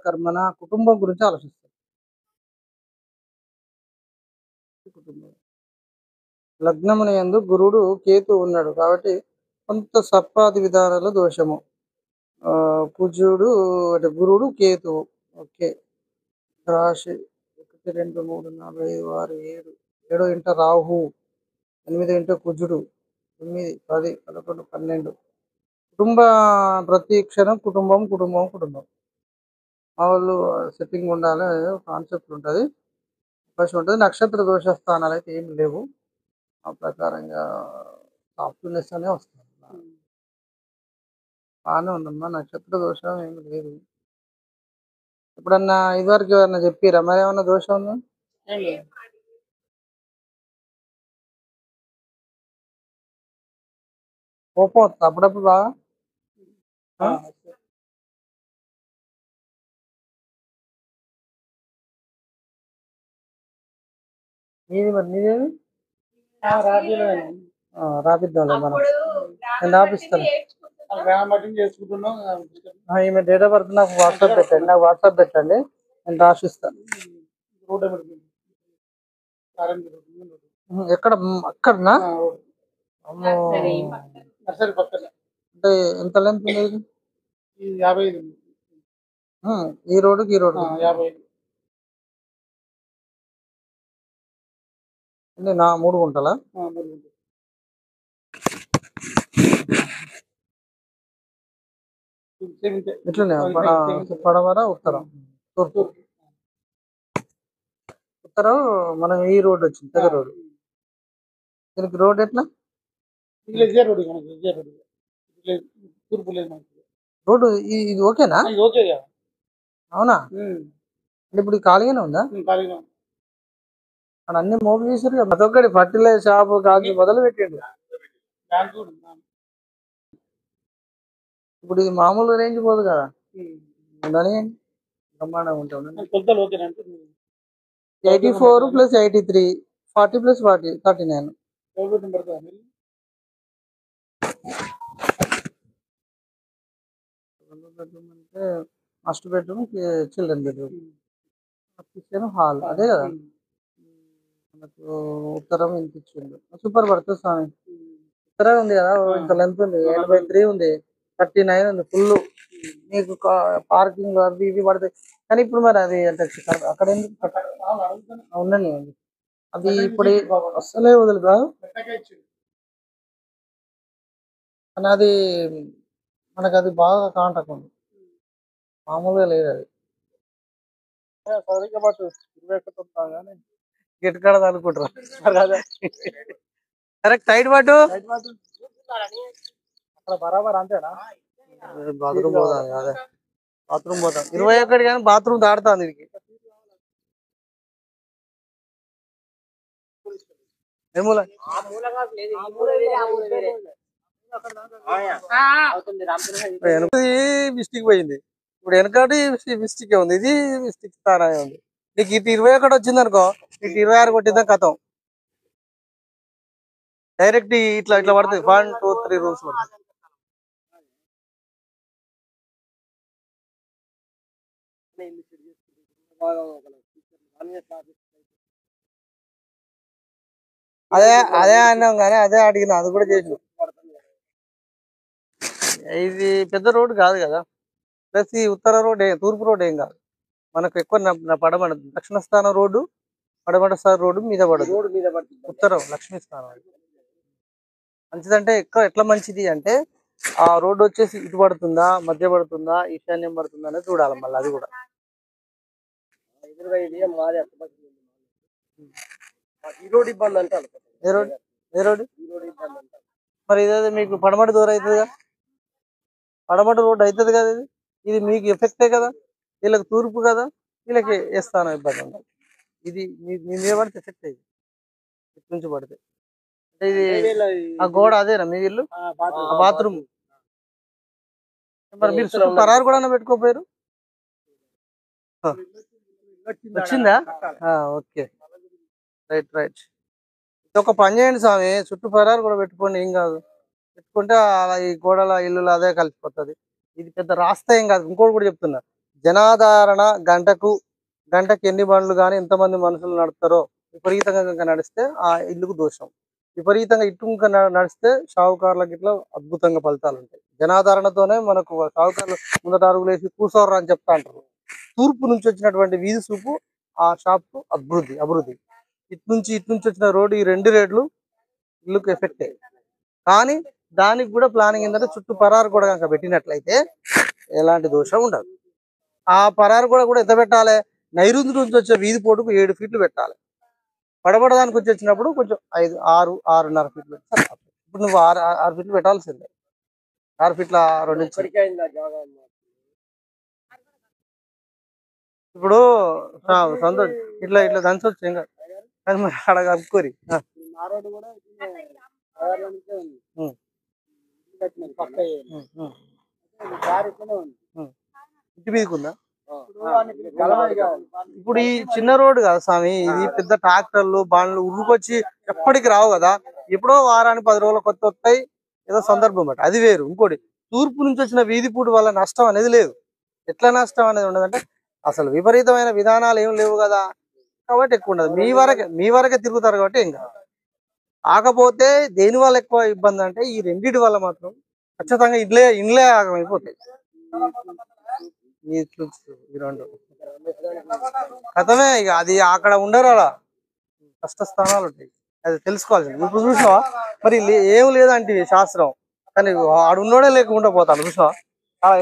కర్మన కుటుంబం గురించి ఆలోచిస్తారు. కుటుంబం లగ్నమున యందు గురుడు కేతు ఉన్నాడు కాబట్టి కొంత సప్పాది విధానాల దోషము. కుజుడు అంటే గురుడు కేతువు. ఓకే. రాశి 1, 2, 3, 4, 5, 6, 7. 7 ఇంట రాహు, 8 ఇంట కుజుడు, 9, 10, 11, 12. కుటుంబ ప్రతి క్షణం కుటుంబం కుటుంబం కుటుంబం. మా వాళ్ళు సెట్టింగ్ ఉండాలి కాన్సెప్ట్ ఉంటుంది, అవకాశం ఉంటుంది. నక్షత్ర దోష స్థానాలు అయితే ఏమి లేవు. ఆ ప్రకారంగా సాఫ్ట్నెస్ అనే వస్తుంది. బాగానే ఉందమ్మా, నక్షత్ర దోషం ఏమి లేదు. ఎప్పుడన్నా ఇదివరకు ఎవరన్నా చెప్పిరా మరి ఏమన్నా దోషం ఉందా? కోపం వస్తుంది అప్పుడప్పుడు బాగా. నీది మరి నీదేది రాపిద్దాంలే మనం, నేను రాపిస్తాను. ఈమె డేట్ ఆఫ్ బర్త్ నాకు వాట్సాప్ పెట్టండి, నేను రాసిస్తాను. ఎక్కడ అక్కడనా? అమ్మో, అంటే ఎంత లెంత్ ఉండేది? 55. ఈ రోడ్డుకి ఈ రోడ్డు 55 నా 3 గుంటలా? ఇట్లనే పడమర ఉత్తరం తూర్పు. ఉత్తరం మనం ఈ రోడ్డు వచ్చింది పెద్ద రోడ్డు. దీనికి రోడ్ ఎట్లా? రోడ్డు ఇది ఓకేనా? అవునా? ఇప్పుడు ఖాళీగానే ఉందా? అక్కడ అన్ని మోపులు చేశారు కదా, ప్రతి ఒక్కటి ఫర్టిలైజర్ షాప్ కాదు మొదలు పెట్టండి. ఇప్పుడు ఇది మామూలు రేంజ్ పోదు కదా, దాని బ్రహ్మాండంగా ఉంటుంది. 84 + 83, 40 + 40, 39. బెడ్రూమ్ అంటే master bedroom, children bedroom, kitchen, hall, అదే కదా మనకు. ఉత్తరం ఎంత ఇచ్చిండు, సూపర్ పడుతుంది స్వామి. ఉత్తరం ఉంది కదా, ఇంత లెంత్ ఉంది, 83 ఉంది, 39 ఉంది ఫుల్. మీకు పార్కింగ్ అవి ఇవి పడతాయి. కానీ ఇప్పుడు మరి అది అంటే అక్కడ ఎందుకు ఉండండి, అది ఇప్పుడు అస్సలే వదులుగా. కానీ అది మనకు అది బాగా కాంటాక్ట్ ఉంది, మామూలుగా లేదు అది. సరిగ్గా పాటు 21 కానీ గట్టి కడదు అనుకుంటారు. కరెక్ట్ టైట్ పాటు అక్కడ బరాబర్ అంతేనా? బాత్రూమ్ పోతాను అదే, బాత్రూమ్ పోతాను 21 కానీ బాత్రూమ్ దాడుతాను దీనికి. మిస్టేక్ పోయింది, ఇప్పుడు వెనకటి మిస్టేక్ ఉంది, ఇది మిస్టేక్ స్థానం ఉంది. నీకు ఇటు 21 వచ్చింది అనుకో, ఇటు 26 కొట్టిద్దాం కథం. డైరెక్ట్ ఇట్లా ఇట్లా పడుతుంది, 1, 2, 3 రూమ్స్ పడుతుంది. అదే అదే అన్నాం కానీ అదే అడిగిన, అది కూడా చేసి. ఇది పెద్ద రోడ్ కాదు కదా, ప్లస్ ఈ ఉత్తర రోడ్ తూర్పు రోడ్ ఏం కాదు మనకు. ఎక్కువ పడమట దక్షిణ స్థానం రోడ్డు, పడమట స్థానం రోడ్డు మీద పడదు. ఉత్తరం లక్ష్మీ స్థానం మంచిదంటే ఎక్కువ ఎట్లా మంచిది అంటే, ఆ రోడ్డు వచ్చేసి ఇటు పడుతుందా, మధ్య పడుతుందా, ఈశాన్యం పడుతుందా అనేది చూడాలి. మళ్ళీ అది కూడా ఇబ్బంది అంటే ఏ రోడ్ ఏ రోడ్డు మరి ఇదే మీకు పడమటి దూరం అవుతుందిగా, పడమటి రోడ్డు అవుతుంది కదా, ఇది మీకు ఎఫెక్టే కదా, వీళ్ళకి తూర్పు కదా, వీళ్ళకి ఏ స్థానం ఇబ్బంది ఉంటుంది. ఇది మీ మీద పడితే ఎఫెక్ట్ అయ్యింది, ఇటు నుంచి పడితే. ఇది ఆ గోడ అదేనా మీ ఇల్లు, బాత్రూమ్. మరి మీరు చుట్టూ పరారు కూడా పెట్టుకోపోయారు, వచ్చిందా? Okay, right right. ఒక పని చేయండి స్వామి, చుట్టూ పరారు కూడా పెట్టుకోండి, ఏం కాదు. పెట్టుకుంటే అలా ఈ గోడల ఇల్లులు అదే కలిసిపోతుంది. ఇది పెద్ద రాస్తా ఏం కాదు. ఇంకోటి కూడా చెప్తున్నా, జనాధారణ గంటకు ఎన్ని బండ్లు కానీ ఎంతమంది మనుషులు నడుపుతారో విపరీతంగా కనుక నడిస్తే ఆ ఇల్లుకు దోషం. విపరీతంగా ఇటు కనుక నడిస్తే షావుకారులకు ఇట్లా అద్భుతంగా ఫలితాలు ఉంటాయి. జనాధారణతోనే మనకు షావుకారులు ముందట అరుగులు వేసి కూర్చోర్రా అని చెప్తా అంటారు. తూర్పు నుంచి వచ్చినటువంటి వీధి చూపు ఆ షాప్ అభివృద్ధి. ఇటు నుంచి వచ్చిన రోడ్డు ఈ 2 రేట్లు ఇల్లుకు ఎఫెక్టే. కానీ దానికి కూడా ప్లానింగ్ ఏంటంటే చుట్టూ పరారు కూడా కనుక పెట్టినట్లయితే ఎలాంటి దోషం ఉండదు. ఆ పరారు కూడా ఎంత పెట్టాలి? నైరుతి నుంచి వచ్చే వీధి పోటుకు 7 ఫీట్లు పెట్టాలి. పడబడదానికి వచ్చి వచ్చినప్పుడు కొంచెం 5, 6, 6.5 ఫీట్లు పెట్టి సరిపోతుంది. ఇప్పుడు నువ్వు 6 ఫీట్లు పెట్టాల్సిందే. 6 ఫీట్ల 2 ఇంచులు. ఇప్పుడు సంతోష్ ఇట్లా దంచొచ్చు ఇంకా, కానీ మరి అక్కడ కలుపుకోరి. ఇంటి మీదకి ఉందా? ఇప్పుడు ఈ చిన్న రోడ్డు కదా స్వామి, ఇది పెద్ద ట్రాక్టర్లు బండ్లు ఉరుకొచ్చి ఎప్పటికి రావు కదా. ఎప్పుడో వారానికి 10 రోజులు కొత్త వస్తాయి, ఏదో సందర్భం బట్టి అది వేరు. ఇంకోటి తూర్పు నుంచి వచ్చిన వీధి పూట వల్ల నష్టం అనేది లేదు. ఎట్లా నష్టం అనేది ఉండదంటే అసలు విపరీతమైన విధానాలు ఏం లేవు కదా, కాబట్టి ఎక్కువ ఉండదు. మీ వరకే తిరుగుతారు కాబట్టి ఏం కాదు. కాకపోతే దేని వల్ల ఎక్కువ ఇబ్బంది అంటే ఈ రెండింటి వల్ల మాత్రం ఖచ్చితంగా ఇండ్లే ఆగమైపోతాయి. ఈ 2 కథమే ఇక, అది అక్కడ ఉండరు, అలా కష్ట స్థానాలు ఉంటాయి. అది తెలుసుకోవాల్సింది. ఇప్పుడు చూసినావా మరి ఏం లేదంటే శాస్త్రం, కానీ ఆడు ఉన్నోడే లేకుండా పోతాను. చూసినావా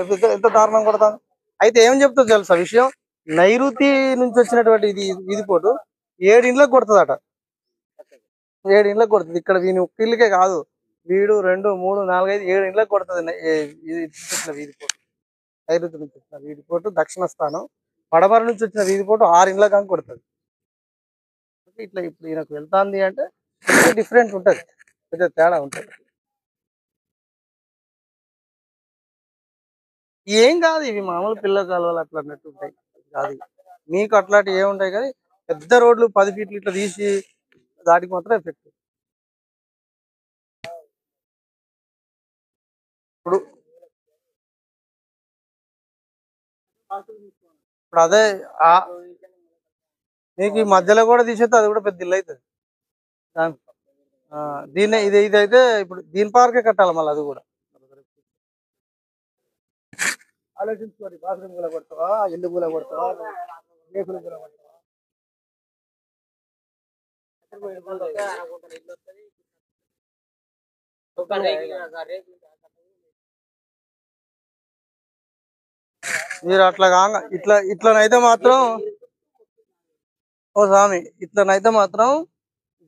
ఎంత దారుణం కొడతాను. అయితే ఏం చెప్తుందో తెలుసా విషయం? నైరుతి నుంచి వచ్చినటువంటి ఇది పోటు 7 ఇండ్లకు కొడుతుందట. 7 ఇండ్లకు కొడుతుంది. ఇక్కడ వీని ఒక్క ఇల్లుకే కాదు, వీడు 2, 3, 4, 5, 7 ఇండ్లకు కొడుతుంది వీధి పోటు. నైరుతి నుంచి వచ్చిన వీధి పోటు దక్షిణ స్థానం, పడమర నుంచి వచ్చిన వీధి పోటు 6 ఇండ్ల కానీ కొడుతుంది. ఇట్లా ఇప్పుడు ఈయనకు వెళ్తాంది అంటే డిఫరెంట్ ఉంటుంది, కొంచెం తేడా ఉంటుంది. ఏం కాదు, ఇవి మామూలు పిల్ల కాలువలు అట్లా అన్నట్టు ఉంటాయి కాదు. మీకు అట్లాంటి ఏముంటాయి కానీ పెద్ద రోడ్లు 10 ఫీట్లు ఇట్లా తీసి దాటికి మాత్రం ఎఫెక్ట్. ఇప్పుడు అదే మీకు ఈ మధ్యలో కూడా తీసేస్తే అది కూడా పెద్ద ఇల్లు అవుతుంది. దీన్ని ఇదైతే ఇప్పుడు దీని పార్కే కట్టాలి మళ్ళీ, అది కూడా ఆలోచించుకోండి. బాత్రూమ్ కూడా కొడతావా, ఇల్లు కూడా కొడతావా, రేకులు కూడా కొడతావా? మీరు అట్లా కాగా ఇట్లనైతే మాత్రం ఓ స్వామి, ఇట్లనైతే మాత్రం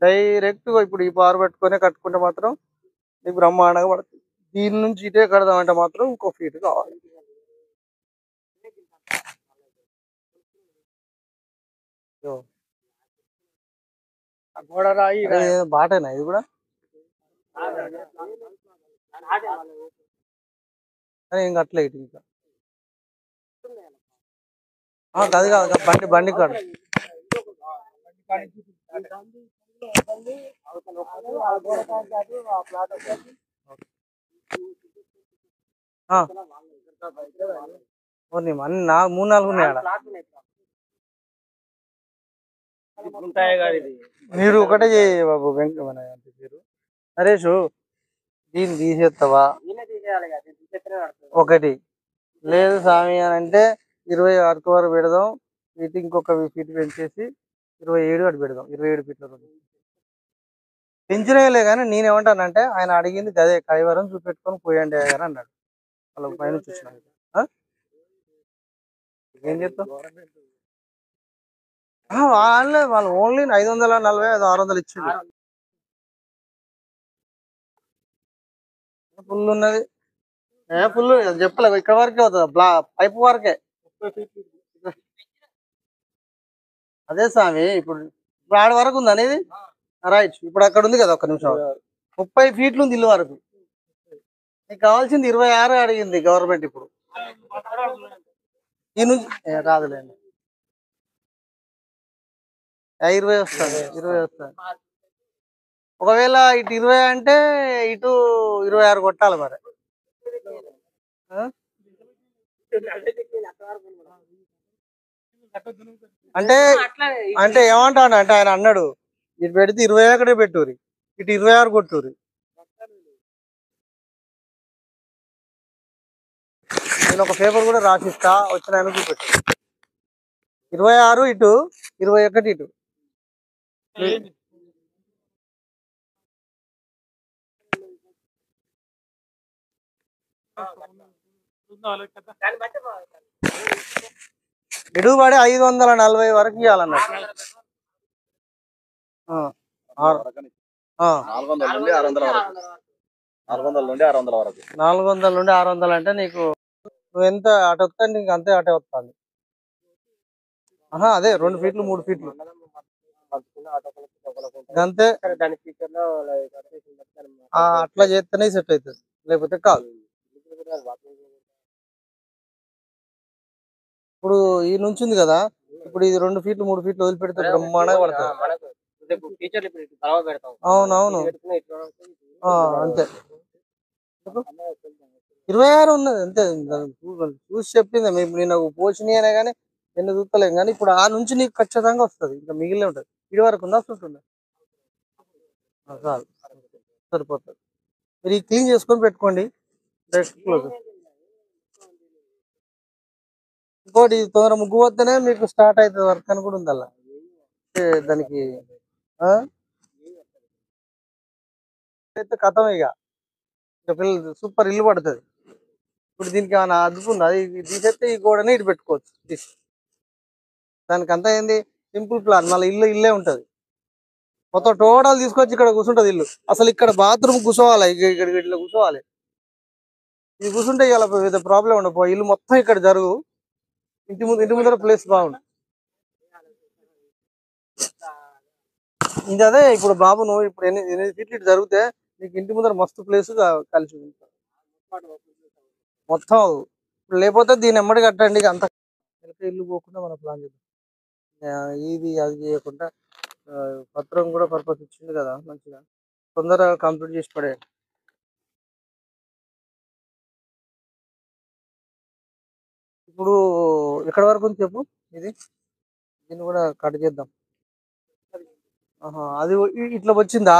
డైరెక్ట్ గా ఇప్పుడు ఈ పారు పెట్టుకొని కట్టుకుంటే మాత్రం నీకు బ్రహ్మాండంగా పడుతుంది. దీని నుంచి ఇటే కడదామంటే మాత్రం ఇంకో ఫీట్ కావాలి. బాటేనా ఇది కూడా? ఏం కట్టలే ఇటు ఇంకా. అది కాదు బండి కాదు. అన్ని 3-4 ఉన్నాయి ఆడ. మీరు ఒకటే చేయ బాబు, వెంకట పేరు నరేష్, దీన్ని తీసేస్తావా? ఒకటి లేదు స్వామి అని అంటే 26 వరకు పెడదాం, ఇటు ఇంకొక ఫీట్ పెంచేసి 27 అటు పెడదాం. 27 ఫీట్ల పెంచినలే. కానీ నేనేమంటానంటే ఆయన అడిగింది గదే, కైవరం చూపెట్టుకొని పోయండి అని అన్నాడు. వాళ్ళ పైన చూసినాను. ఏం చెప్తాం? వాళ్ళు ఓన్లీ 540, 600 ఇచ్చింది. ఫుల్ ఉన్నది. ఫుల్ చెప్పలే, ఇక్కడ వరకే అవుతుంది, పైపు వరకే. అదే స్వామి, ఇప్పుడు ఆడ వరకు ఉంది అనేది రైట్. ఇప్పుడు అక్కడ ఉంది కదా, ఒక్క నిమిషం, 30 ఫీట్లు ఉంది ఇల్లు వరకు. నీకు కావాల్సింది 26 అడిగింది గవర్నమెంట్. ఇప్పుడు ఈ నుంచి రాదులేండి, 20 వస్తుంది. 20 వస్తుంది. ఒకవేళ ఇటు 20 అంటే ఇటు 26 కొట్టాలి మరి. అంటే అంటే ఏమంటాడు అంటే ఆయన అన్నాడు, ఇటు పెడితే 21 పెట్టుర్రి, ఇటు 26 కొట్టుర్రి. నేను ఒక పేపర్ కూడా రాసిస్తా, వచ్చిన ఆయన చూపెట్టు. 26 ఇటు, 21 ఇటు. ఇటు పడి 540 వరకు ఇవ్వాలన్నట్టు. 400 నుండి 600 అంటే నీకు నువ్వు ఎంత అటు వస్తా నీకు అంతే అటే వస్తుంది. అదే 2 ఫీట్లు 3 ఫీట్లు అంతే. అట్లా చేస్తేనే సెట్ అవుతుంది, లేకపోతే కాదు. ఇప్పుడు ఈ నుంచి ఉంది కదా, ఇప్పుడు ఇది 2 ఫీట్లు 3 ఫీట్లు వదిలిపెడితే బ్రహ్మాండంగా పడుతుంది. అవునవును, అంతే. 26 ఉన్నది అంతే. చూసి చెప్పింది మీకు, నేను పోషణి అనే కానీ నిన్ను చూస్తలేం కానీ ఇప్పుడు ఆ నుంచి నీకు ఖచ్చితంగా వస్తుంది, ఇంకా మిగిలిన ఉంటుంది. ఇది వరకు ఉందా వస్తుంటుందా? చాలు, సరిపోతుంది. మీరు ఈ క్లీన్ చేసుకొని పెట్టుకోండి. క్లోజ్. ఇంకోటి తొందర ముగ్గు పోతేనే మీకు స్టార్ట్ అవుతుంది వర్క్ అని కూడా ఉంది అలా దానికి. అయితే కథం ఇక పిల్లలు సూపర్ ఇల్లు పడుతుంది. ఇప్పుడు దీనికి ఏమైనా అద్దుకుంది, అది తీసేస్తే ఈ గోడని ఇటు పెట్టుకోవచ్చు. దానికి అంతా ఏంది సింపుల్ ప్లాన్, మళ్ళీ ఇల్లే ఉంటుంది. మొత్తం టోటల్ తీసుకొచ్చి ఇక్కడ కూర్చుంటది ఇల్లు. అసలు ఇక్కడ బాత్రూమ్ కూర్చోవాలి, ఇక్కడ ఇట్లా కూర్చోవాలి. ఇది కూర్చుంటే ఇలా పెద్ద ప్రాబ్లం ఉండదు. ఇల్లు మొత్తం ఇక్కడ జరుగు, ఇంటి ముందర ప్లేస్ బాగుంది. ఇది అదే ఇప్పుడు బాబు నువ్వు ఇప్పుడు 8 ఫీట్లు ఇటు జరిగితే నీకు ఇంటి ముందర మస్తు ప్లేస్ కలిసి మొత్తం. లేకపోతే దీని ఎమ్మడి కట్టండి అంత ఇల్లు పోకుండా మన ప్లాన్ చేద్దాం. ఇది అది చేయకుండా పత్రం కూడా పర్పస్ ఇచ్చింది కదా, మంచిగా తొందరగా కంప్లీట్ చేసి పడే. ఇప్పుడు ఎక్కడ వరకు ఉంది చెప్పు, ఇది దీన్ని కూడా కట్ చేద్దాం. అది ఇట్లా వచ్చిందా?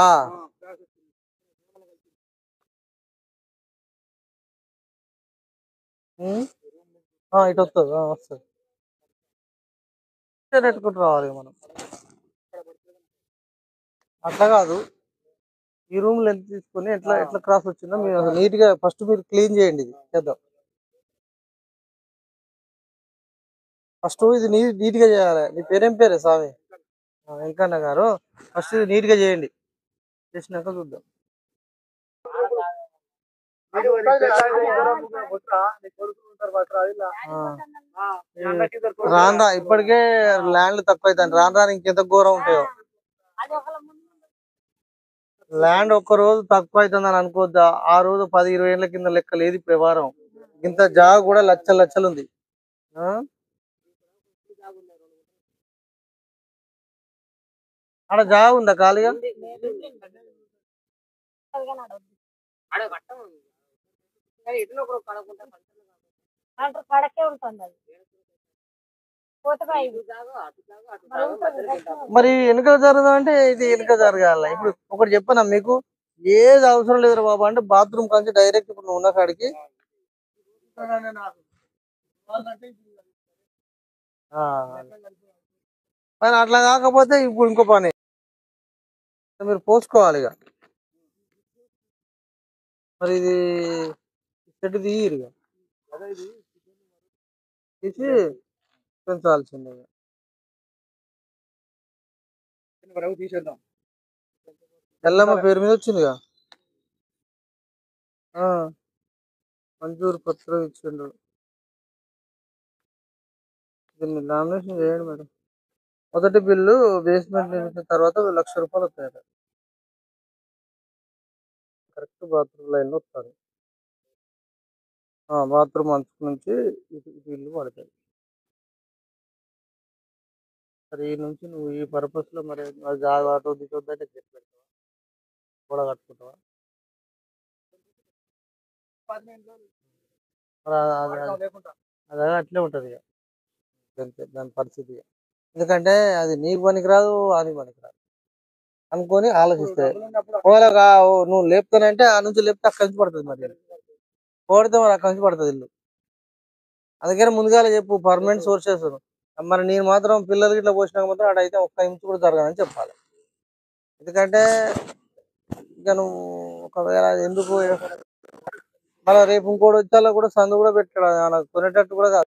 ఇటు వస్తుంది, వస్తుంది. నెట్టుకుంటూ రావాలి మనం. అట్లా కాదు, ఈ రూమ్ లెంత్ తీసుకొని ఎట్లా ఎట్లా క్రాస్ వచ్చిందో మీరు నీట్ గా ఫస్ట్ మీరు క్లీన్ చేయండి. ఇది చేద్దాం ఫస్ట్. ఇది నీట్ గా చేయాలి. నీ పేరేం పేరే స్వామి? వెంకన్న గారు. ఫస్ట్ ఇది నీట్ గా చేయండి, చేసినాక చూద్దాం. రాను ఇప్పటికే ల్యాండ్లు తక్కువ అవుతాయి, రాను ఇంకెంత ఘోరం ఉంటాయో. ల్యాండ్ ఒక్క రోజు తక్కువ అవుతుందని అనుకోవద్దా, ఆ రోజు 10-20 ఏళ్ల కింద లెక్క లేదు ఇప్పుడు వ్యవహారం. ఇంత జాగ కూడా లక్షలు ఉంది. ఆడ జాగ ఉందా ఖాళీగా? మరి వెనుక జరగదు అంటే ఇది వెనుక జరగాల. ఇప్పుడు ఒకటి చెప్పనా మీకు, ఏది అవసరం లేదు బాబా అంటే బాత్రూమ్ కానీ డైరెక్ట్ ఇప్పుడు నువ్వు ఉన్న కాడికి కానీ అట్లా కాకపోతే ఇప్పుడు ఇంకో పని మీరు పోసుకోవాలి ఇక. మరి ఇది చెట్టు తీయరు ఇక, తీసి పెంచాల్సిందే. తీసేద్దాం. ఎల్లమ్మ పేరు మీద వచ్చిందిగా, మంజూరు పత్రం ఇచ్చిండు. దీన్ని నామినేషన్ చేయండి మేడం. మొదటి బిల్లు బేస్మెంట్ నిర్మించిన తర్వాత ₹1,00,000 వస్తాయట. కరెక్ట్ బాత్రూమ్ లైన్ లో వస్తారు. బాత్రూమ్ అంచు నుంచి ఇటు ఇల్లు పడతాయి. సరే ఈ నుంచి నువ్వు ఈ పర్పస్ లో మరి జాగా ఆటో దిగొద్దంటే చెప్పి పెడతావా, కూడా కట్టుకుంటావా? అదే అట్లే ఉంటది ఇక. అంతే దాని పరిస్థితి. ఎందుకంటే అది నీకు పనికిరాదు, వానికి పనికిరాదు అనుకోని ఆలోచిస్తాయి. ఒకవేళ నువ్వు లేపుతానంటే ఆ నుంచి లేపితే అక్కడి నుంచి పడుతుంది మరి. కోడితే మరి అక్కడి నుంచి పడుతుంది ఇల్లు. అందుకని ముందుగానే చెప్పు పర్మనెంట్ సోర్సెస్. మరి నేను మాత్రం పిల్లలకి ఇట్లా పోసినాక మాత్రం అడైతే ఒక్క ఇంచు కూడా జరగదని చెప్పాలి. ఎందుకంటే ఇక నువ్వు ఒకవేళ ఎందుకు మళ్ళీ రేపు ఇంకోటి వచ్చేలా కూడా సందు కూడా పెట్టాడు నాకు కొనేటట్టు కూడా కాదు.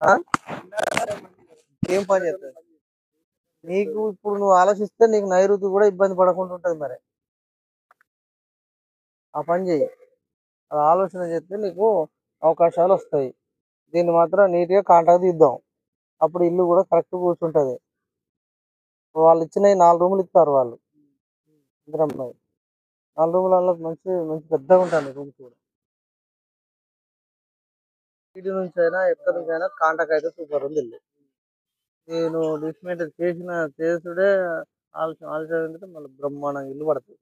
ఆ? ఏం పని చేస్తుంది నీకు? ఇప్పుడు నువ్వు ఆలోచిస్తే నీకు నైరుతి కూడా ఇబ్బంది పడకుండా ఉంటుంది. మరి ఆ పని చెయ్యి. అది ఆలోచన చేస్తే నీకు అవకాశాలు వస్తాయి. దీన్ని మాత్రం నీట్గా కాంటాక్ట్ ఇద్దాం. అప్పుడు ఇల్లు కూడా కరెక్ట్ కూర్చుంటుంది. వాళ్ళు ఇచ్చినవి 4 రూములు ఇస్తారు వాళ్ళు. ఇందిరమ్మ 4 రూములలో మంచి మంచి పెద్దగా ఉంటుంది రూమ్స్ కూడా. ఇంటి నుంచి అయినా ఎక్కడి నుంచి అయినా కాంటాక్ట్ అయితే సూపర్ ఉంది ఇల్లు. నేను డిస్మెంటల్ చేసుడే ఆలస్యం ఆలస్యం ఏంటంటే మళ్ళీ బ్రహ్మాండంగా ఇల్లు పడుతుంది.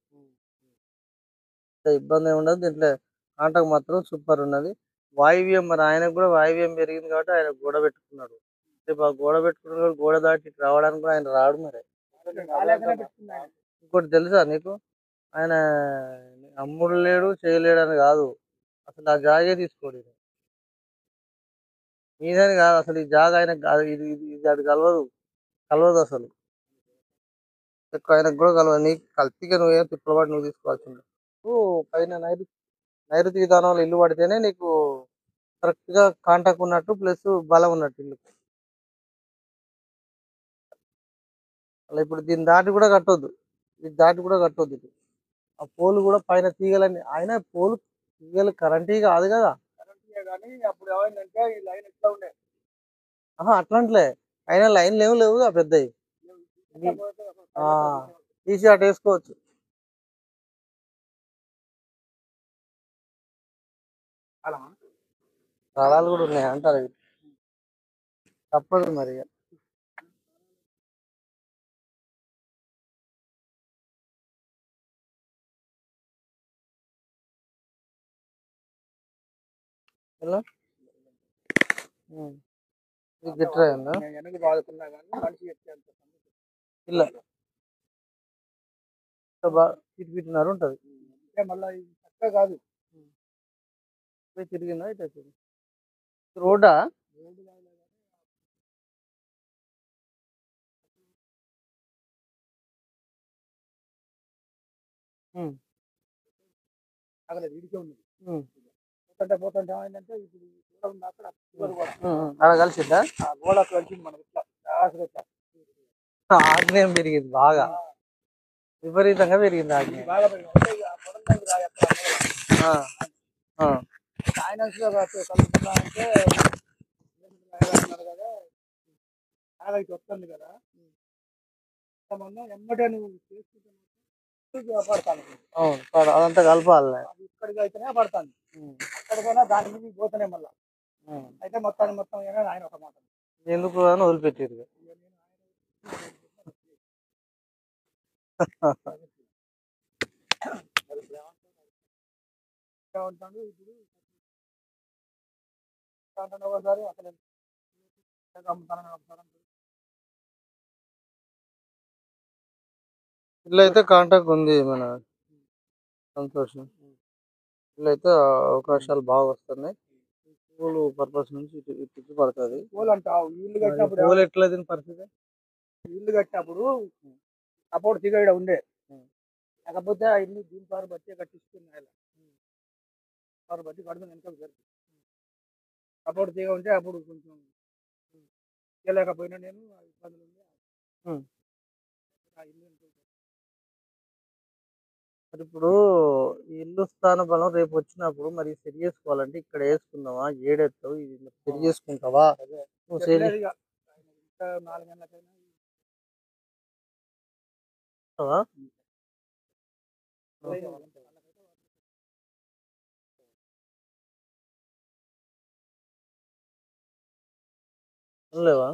ఇబ్బంది ఏమి ఉండదు దీంట్లో. కాంటాక్ట్ మాత్రం సూపర్ ఉన్నది. వాయువ్యం మరి ఆయనకు కూడా వాయువ్యం పెరిగింది కాబట్టి ఆయన గోడ పెట్టుకున్నాడు. రేపు ఆ గోడ పెట్టుకున్నాడు గోడ దాటి రావడానికి కూడా ఆయన రాడు. మరి ఇంకోటి తెలుసా నీకు? ఆయన అమ్ముడు లేడు చేయలేడు అని కాదు, అసలు ఆ జాగే తీసుకోడు ఈయన. మీదని కాదు అసలు ఈ జాగా ఆయన ఇది అది కలవదు కలవదు అసలు. ఎక్కువ ఆయనకు కూడా కలవదు. నీకు కల్తీగా నువ్వేం తిప్పలబాటు నువ్వు తీసుకోవాల్సింది. నువ్వు పైన నైరుతి విధానంలో ఇల్లు పడితేనే నీకు కరెక్ట్ గా కాంటాక్ట్ ఉన్నట్టు ప్లస్ బలం ఉన్నట్టు ఇల్లు. అలా ఇప్పుడు దీన్ని దాటి కూడా కట్టొద్దు. ఇది దాటి కూడా కట్టొద్దు ఇది. ఆ పోలు కూడా పైన తీగలన్నీ ఆయన పోలు తీగలు కరెంటీ కాదు కదా. అప్పుడు ఏమైందంటే ఈ లైన్ ఎట్లా ఉండే అట్లాంటిలే అయినా లైన్లు ఏమి లేవు పెద్దవి. తీసి అటు వేసుకోవచ్చు. స్థలాలు కూడా ఉన్నాయి అంటారు. తప్పదు మరి. ఎలా గిట్రా ఇలా తిరిగినారు ఉంటుంది. మళ్ళీ చక్కగా కాదు తిరిగిందా ఇటు రోడ్డా? పోతుంటే ఏమైందంటే అక్కడ కలిసిద్దా గోడ కలిసింది మనకి ఇట్లా ఆగ్నేయం పెరిగింది బాగా విపరీతంగా పెరిగింది ఆగ్నేయం. ఫైనాన్స్ లో కలుపుతున్నా అంటే కదా ఆగైతే వస్తుంది కదా ఎమ్మటే నువ్వు పడతాను. అవును అదంతా కలపాలి. ఇక్కడికి అయితేనే పడతాను, అక్కడికైనా దాని మీద పోతేనే మళ్ళీ అయితే మొత్తాన్ని మొత్తం ఆయన ఒక మాట ఎందుకు అని వదిలిపెట్టారు. ఒకసారి అసలు ఇల్లు అయితే కాంటాక్ట్ ఉంది మన సంతోషం. ఇల్లు అయితే అవకాశాలు బాగా వస్తున్నాయి. పూలు పర్పస్ నుంచి ఇటు పడుతుంది. పూలు ఎట్లా దీని పరిస్థితి? ఇల్లు కట్టినప్పుడు సపోర్ట్ తీగ ఇక్కడ ఉండే, కాకపోతే ఆ ఇల్లు దీని పారు బట్టి కట్టిస్తున్నాయి. పారు బట్టి కడుతుంది వెనక జరిగింది. సపోర్ట్ తీగ ఉంటే అప్పుడు కొంచెం చేయలేకపోయినా నేను ఇబ్బందులు ఉండే మరి ఇప్పుడు ఈ ఇల్లు స్థాన బలం రేపు వచ్చినప్పుడు మరి సెట్ చేసుకోవాలంటే ఇక్కడ వేసుకుందామా ఏడెత్తావు ఇది సెట్ చేసుకుంటావా? నువ్వు 4 గంటలకైనా లేవా?